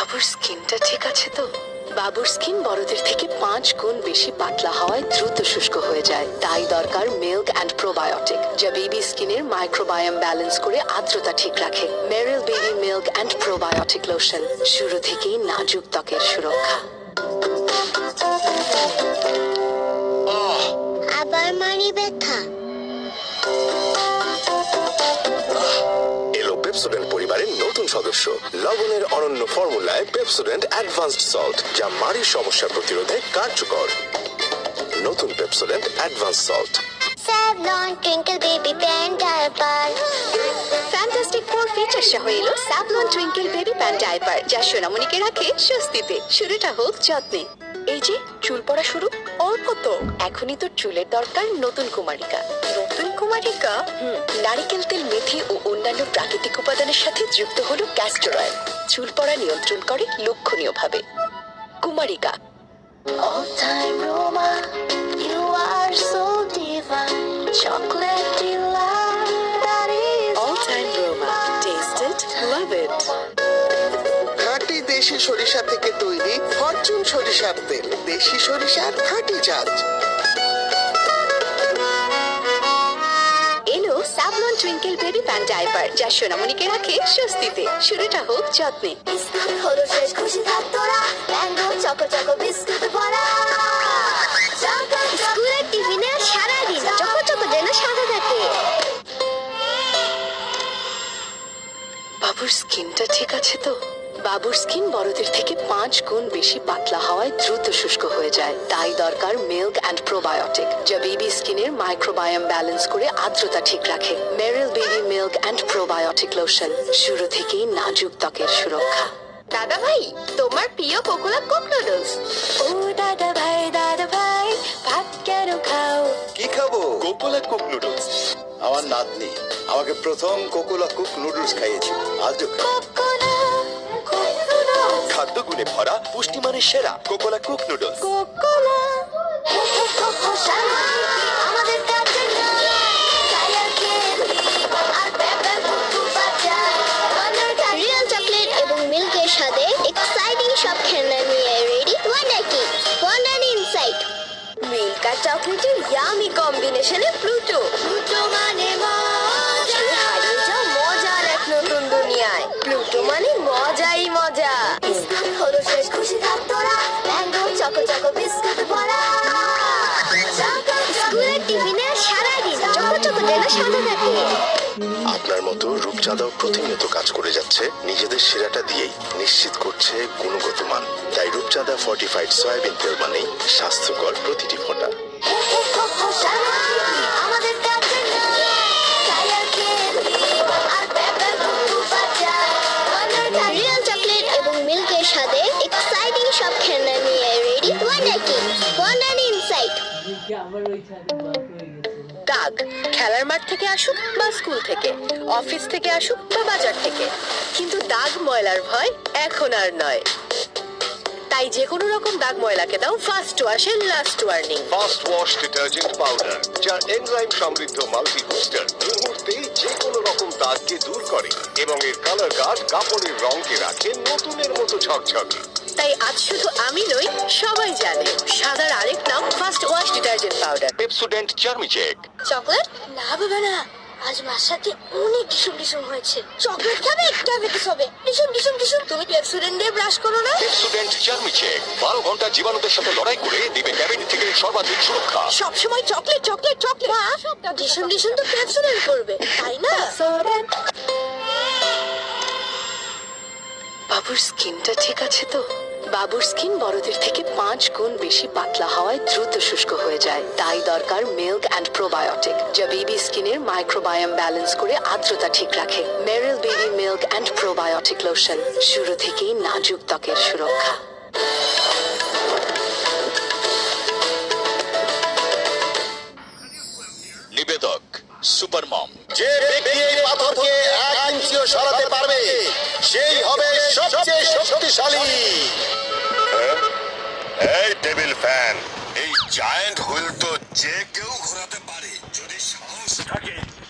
বাবুর স্কিনটা ঠিক আছে তো? বাবুর স্কিন বড়দের থেকে 5 গুণ বেশি পাতলা হওয়ায় দ্রুত শুষ্ক হয়ে যায়, তাই দরকার মিল্ক অ্যান্ড প্রোবায়োটিক, যা বেবি স্কিনের মাইক্রোবায়োম ব্যালেন্স করে আর্দ্রতা ঠিক রাখে। Meril baby milk and probiotic lotion, শুরু থেকেই নাজুক ত্বকের সুরক্ষা। আবার মারি ব্যথা। এলো পেপসোডেন্ট পরিবারের নতুন সদস্য, লবণের অনন্য ফর্মুলায় পেপসোডেন্ট অ্যাডভান্সড সল্ট, যা মাড়ির সমস্যা প্রতিরোধে কার্যকর। নতুন Pepsodent advanced salt. Savlon Twinkle Baby Pen Diaper। Fantastic 4 feature সহ এলো Savlon twinkle baby pan diaper, যা সোনামণিকে রাখে স্বস্তিতে। শুরুটা হোক যত্নে। এই যে চুল পড়া শুরু, অল্প তো এখনই তো চুলের দরকার নতুন কুমারিকা। নতুন কুমারিকা? নারিকেল তেল, মেথি ও অন্যান্য প্রাকৃতিক উপাদানের সাথে যুক্ত হলো ক্যাস্টর অয়েল, চুল পড়া নিয়ন্ত্রণ করে লক্ষণীয় ভাবে। কুমারিকা। All time Roma, you are so divine. Chocolate delight, that is All time Roma, taste it, love it. খাঁটি দেশি সরিষা থেকে তৈরি ফরচুন সরিষার তেল, দেশি সরিষার খাঁটি ঝাঁজ। এলো Savlon twinkle baby pan diaper, যা সোনামণিকে রাখে স্বস্তিতে। শুরুটা হোক যত্নে। বিস্কুট হলো শেষ, খুশি থাক তোরা। ম্যাঙ্গো চকো চকো বিস্কুট ভরা। স্কুলের টিফিনে সারাদিন চকো চকো যেন সাদা থাকে। বাবুর স্কিনটা ঠিক আছে তো? বাবুর স্কিন বড়দের থেকে 5 গুণ বেশি পাতলা হওয়ায় দ্রুত শুষ্ক হয়ে যায়, তাই দরকার মিল্ক অ্যান্ড প্রোবায়োটিক, যা বেবি স্কিনের মাইক্রোবায়োম ব্যালেন্স করে আর্দ্রতা ঠিক রাখে। Meril baby milk and probiotic lotion, শুরু থেকেই নাজুক ত্বকের সুরক্ষা। দাদা ভাই, তোমার প্রিয় কোকোলা কোক নুডলস। ও দাদা ভাই, ভাত কেন খাও? কি খাবো? Kokola cook noodles. আমার নাতনি আমাকে প্রথম কোকোলা কুক নুডলস খাইয়েছে, আজও খাই। Kokola Coke noodles. খাদ্যগুণে ভরা, পুষ্টিমানের সেরা কোকোলা কুক নুডলস। কোকোলা আমাদের কাছে রিয়েল চকলেট এবং মিল্কের সাথে এক্সাইটিং সব খেলনা নিয়ে ready wonder kid, wonder insight. Milk আর চকলেটের ইয়ামি কম্বিনেশনে প্লুটো। দুটো মানে মজা। হারিয়ে যাও মজার এক নতুন দুনিয়ায়। প্লুটো মানে মজাই মজা। বিস্কুট হলো শেষ, খুশি থাক তোরা। ম্যাঙ্গো চকো চকো বিস্কুট ভরা। স্কুলের টিফিনে সারাদিন চকো চকো যেন সাদা থাকে। আপনার মতো রূপচাঁদাও প্রতিনিয়ত কাজ করে যাচ্ছে নিজেদের সেরাটা দিয়েই, নিশ্চিত করছে গুণগত মান। তাই রূপচাঁদা ফর্টিফাইড সয়াবিন তেল মানেই স্বাস্থ্যকর প্রতিটি ফোঁটা। আমাদের কাছে রিয়েল চকলেট এবং মিল্কের সাথে এক্সাইটিং সব খেলনা নিয়ে ready wonder kid, wonder insight. দাগ খেলার মাঠ থেকে আসুক বা স্কুল থেকে, অফিস থেকে আসুক বা বাজার থেকে, কিন্তু দাগ ময়লার ভয় এখন আর নয়। তাই যে কোনো রকম দাগ ময়লাকে দাও ফার্স্ট ওয়াশের last warning. Fast wash detergent powder, যার এনজাইম সমৃদ্ধ মাল্টি বুস্টার মুহূর্তেই যে কোনো রকম দাগকে দূর করে এবং এর কালার গার্ড কাপড়ের রঙকে রাখে নতুনের মতো ঝকঝকে। তাই আজ শুধু আমি নই, সবাই জানে সাদার আরেক নাম first wash detergent powder. Pepsodent charmy check. Chocolate না বাবা না, আজ বাসাতে অনেক ডিসুম হয়েছে। চকলেট খাবে, ডায়াবেটিস হবে। ডিসুম। তুমি পেপসোডেন্ট দিয়ে ব্রাশ করো না? পেপসোডেন্ট চার্মি চেক 12 ঘন্টা জীবাণুদের সাথে লড়াই করে দিবে ক্যাবিনেট থেকে সর্বাধিক সুরক্ষা। সবসময় চকলেট। মা, ডিসুম তো পেপসোডেন্ট করবে, তাই না? বাবুর স্কিনটা ঠিক আছে তো? বাবুর স্কিন বড়দের থেকে 5 গুণ বেশি পাতলা হওয়ায় দ্রুত শুষ্ক হয়ে যায়, তাই দরকার মিল্ক অ্যান্ড প্রোবায়োটিক, যা বেবি স্কিনের মাইক্রোবায়োম ব্যালেন্স করে আর্দ্রতা ঠিক রাখে। Meril baby milk and probiotic lotion, শুরু থেকেই নাজুক ত্বকের সুরক্ষা। নিবেদক সুপার মম। যে ব্যক্তি এই পাথরকে 1 ইঞ্চিও সরাতে পারবে সেই হবে সবচেয়ে শক্তিশালী। এই টেবিল ফ্যান, এই জায়ান্ট হুইল তো যে কেউ ঘোরাতে পারে যদি সাহস থাকে।